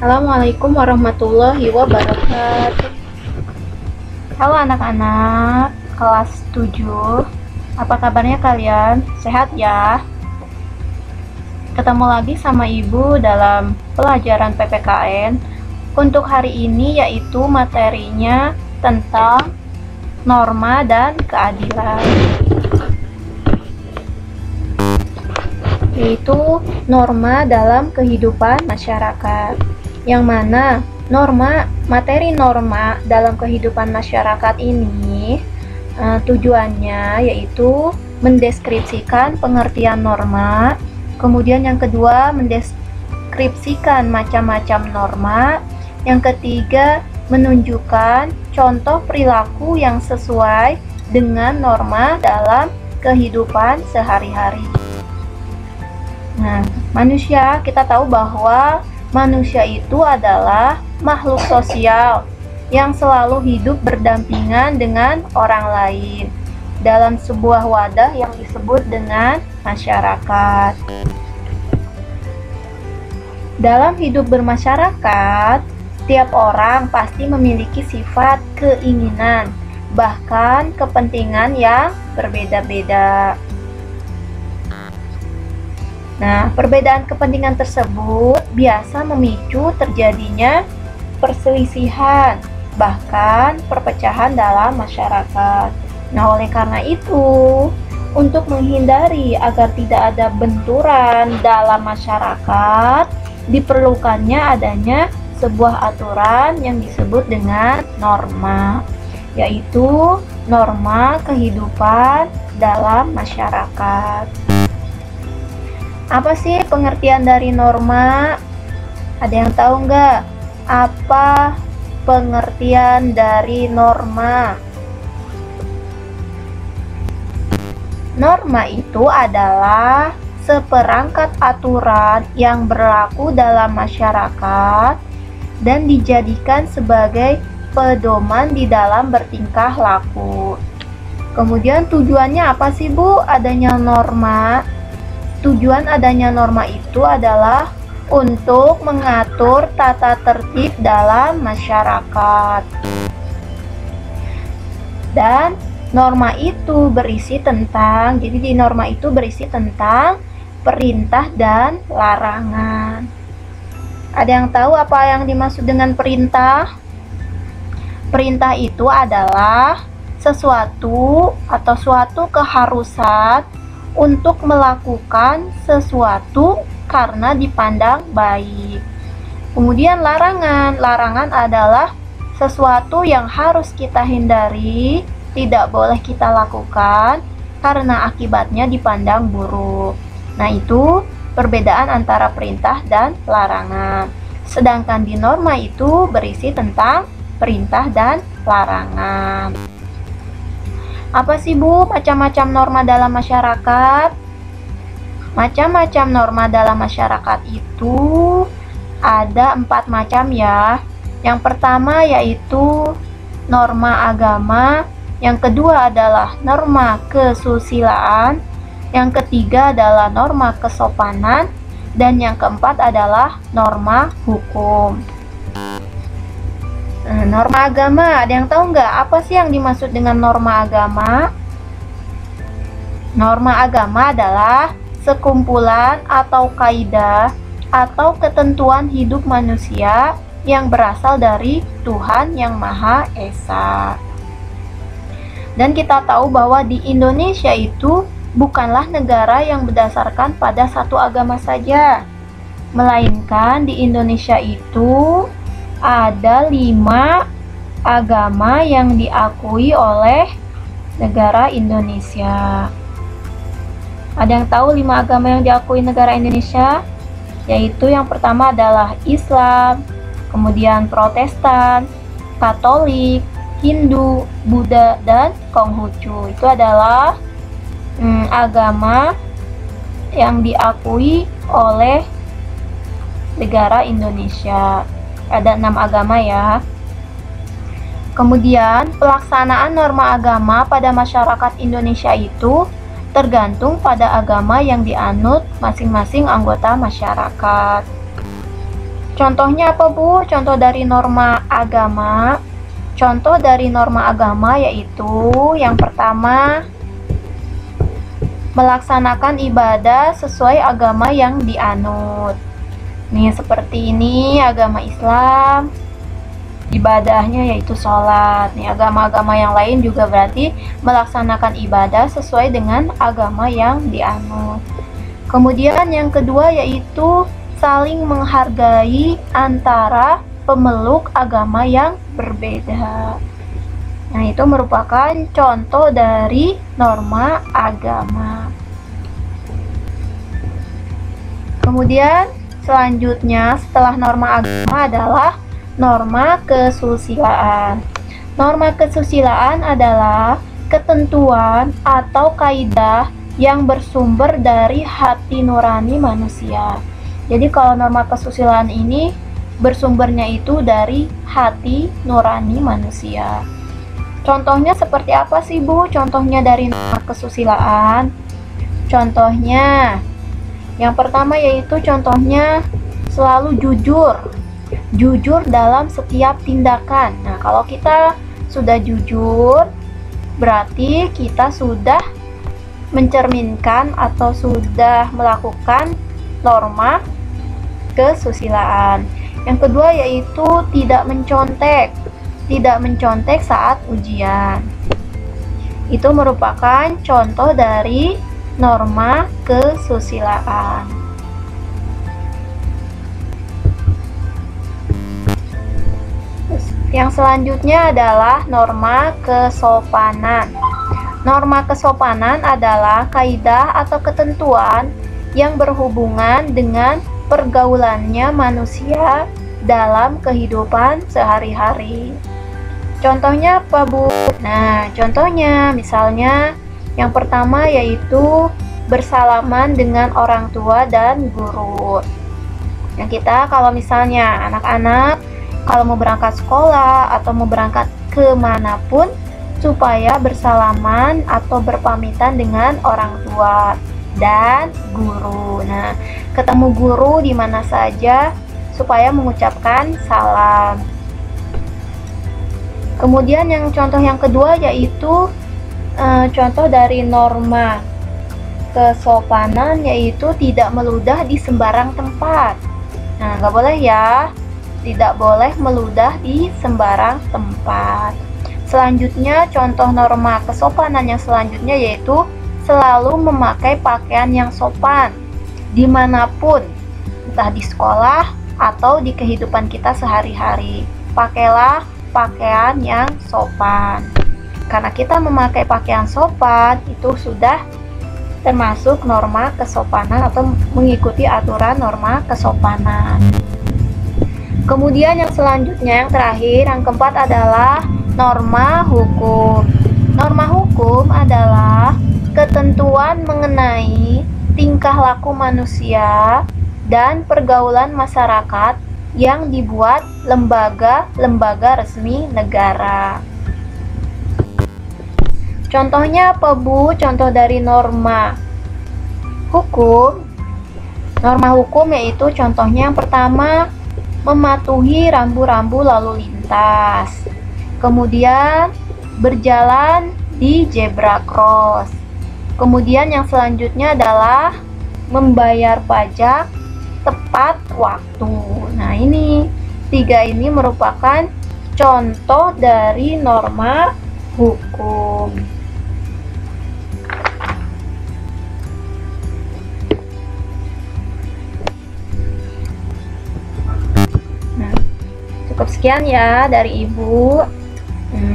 Assalamualaikum warahmatullahi wabarakatuh. Halo anak-anak kelas 7. Apa kabarnya kalian? Sehat ya? Ketemu lagi sama Ibu dalam pelajaran PPKN. Untuk hari ini yaitu materinya tentang norma dan keadilan. Yaitu norma dalam kehidupan masyarakat. Yang mana materi norma dalam kehidupan masyarakat ini tujuannya yaitu mendeskripsikan pengertian norma, kemudian yang kedua mendeskripsikan macam-macam norma, yang ketiga menunjukkan contoh perilaku yang sesuai dengan norma dalam kehidupan sehari-hari. Nah, manusia, kita tahu bahwa manusia itu adalah makhluk sosial yang selalu hidup berdampingan dengan orang lain dalam sebuah wadah yang disebut dengan masyarakat. Dalam hidup bermasyarakat, tiap orang pasti memiliki sifat keinginan, bahkan kepentingan yang berbeda-beda. Nah, perbedaan kepentingan tersebut biasa memicu terjadinya perselisihan, bahkan perpecahan dalam masyarakat. Nah, oleh karena itu, untuk menghindari agar tidak ada benturan dalam masyarakat, diperlukannya adanya sebuah aturan yang disebut dengan norma, yaitu norma kehidupan dalam masyarakat. Apa sih pengertian dari norma? Ada yang tahu nggak? Apa pengertian dari norma? Norma itu adalah seperangkat aturan yang berlaku dalam masyarakat dan dijadikan sebagai pedoman di dalam bertingkah laku. Kemudian tujuannya apa sih, Bu, adanya norma? Tujuan adanya norma itu adalah untuk mengatur tata tertib dalam masyarakat. Dan norma itu berisi tentang, jadi di norma itu berisi tentang perintah dan larangan. Ada yang tahu apa yang dimaksud dengan perintah? Perintah itu adalah sesuatu atau suatu keharusan untuk melakukan sesuatu karena dipandang baik. Kemudian larangan adalah sesuatu yang harus kita hindari, tidak boleh kita lakukan karena akibatnya dipandang buruk. Nah, itu perbedaan antara perintah dan larangan. Sedangkan di norma itu berisi tentang perintah dan larangan. Apa sih, Bu, macam-macam norma dalam masyarakat? Macam-macam norma dalam masyarakat itu ada 4 macam ya. Yang pertama yaitu norma agama, yang kedua adalah norma kesusilaan, yang ketiga adalah norma kesopanan, dan yang keempat adalah norma hukum. Norma agama, ada yang tahu nggak apa sih yang dimaksud dengan norma agama? Norma agama adalah sekumpulan atau kaidah atau ketentuan hidup manusia yang berasal dari Tuhan Yang Maha Esa. Dan kita tahu bahwa di Indonesia itu bukanlah negara yang berdasarkan pada satu agama saja, melainkan di Indonesia itu ada 5 agama yang diakui oleh negara Indonesia. Ada yang tahu 5 agama yang diakui negara Indonesia? Yaitu yang pertama adalah Islam, kemudian Protestan, Katolik, Hindu, Buddha, dan Konghucu. Itu adalah agama yang diakui oleh negara Indonesia. Ada 6 agama ya. Kemudian pelaksanaan norma agama pada masyarakat Indonesia itu tergantung pada agama yang dianut masing-masing anggota masyarakat. Contohnya apa, Bu? Contoh dari norma agama. Contoh dari norma agama yaitu yang pertama, melaksanakan ibadah sesuai agama yang dianut. Nih, seperti ini agama Islam, ibadahnya yaitu sholat. Nih, agama-agama yang lain juga berarti melaksanakan ibadah sesuai dengan agama yang dianut. Kemudian yang kedua yaitu saling menghargai antara pemeluk agama yang berbeda. Nah, itu merupakan contoh dari norma agama. Kemudian selanjutnya setelah norma agama adalah norma kesusilaan. Norma kesusilaan adalah ketentuan atau kaidah yang bersumber dari hati nurani manusia. Jadi kalau norma kesusilaan ini bersumbernya itu dari hati nurani manusia. Contohnya seperti apa sih, Bu? Contohnya dari norma kesusilaan. Contohnya yang pertama yaitu contohnya selalu jujur. Jujur dalam setiap tindakan. Nah, kalau kita sudah jujur, berarti kita sudah mencerminkan atau sudah melakukan norma kesusilaan. Yang kedua yaitu tidak mencontek. Tidak mencontek saat ujian. Itu merupakan contoh dari norma kesusilaan. Yang selanjutnya adalah norma kesopanan. Norma kesopanan adalah kaidah atau ketentuan yang berhubungan dengan pergaulannya manusia dalam kehidupan sehari-hari. Contohnya apa, Bu? Nah, contohnya misalnya yang pertama yaitu bersalaman dengan orang tua dan guru. Yang kita kalau misalnya anak-anak kalau mau berangkat sekolah atau mau berangkat kemanapun supaya bersalaman atau berpamitan dengan orang tua dan guru. Nah, ketemu guru di mana saja supaya mengucapkan salam. Kemudian yang contoh yang kedua yaitu contoh dari norma kesopanan yaitu tidak meludah di sembarang tempat. Nah, nggak boleh ya, tidak boleh meludah di sembarang tempat. Selanjutnya contoh norma kesopanan yang selanjutnya yaitu selalu memakai pakaian yang sopan dimanapun, entah di sekolah atau di kehidupan kita sehari-hari. Pakailah pakaian yang sopan. Karena kita memakai pakaian sopan, itu sudah termasuk norma kesopanan atau mengikuti aturan norma kesopanan. Kemudian yang selanjutnya, yang terakhir, yang keempat adalah norma hukum. Norma hukum adalah ketentuan mengenai tingkah laku manusia dan pergaulan masyarakat yang dibuat lembaga-lembaga resmi negara. Contohnya apa, Bu? Contoh dari norma hukum. Norma hukum yaitu contohnya yang pertama, mematuhi rambu-rambu lalu lintas. Kemudian berjalan di zebra cross. Kemudian yang selanjutnya adalah membayar pajak tepat waktu. Nah, ini tiga ini merupakan contoh dari norma hukum. Nah, cukup sekian ya dari Ibu.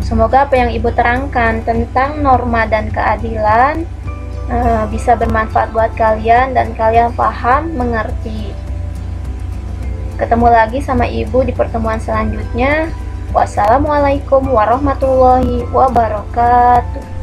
Semoga apa yang Ibu terangkan tentang norma dan keadilan bisa bermanfaat buat kalian dan kalian paham, mengerti. Ketemu lagi sama Ibu di pertemuan selanjutnya. Wassalamualaikum warahmatullahi wabarakatuh.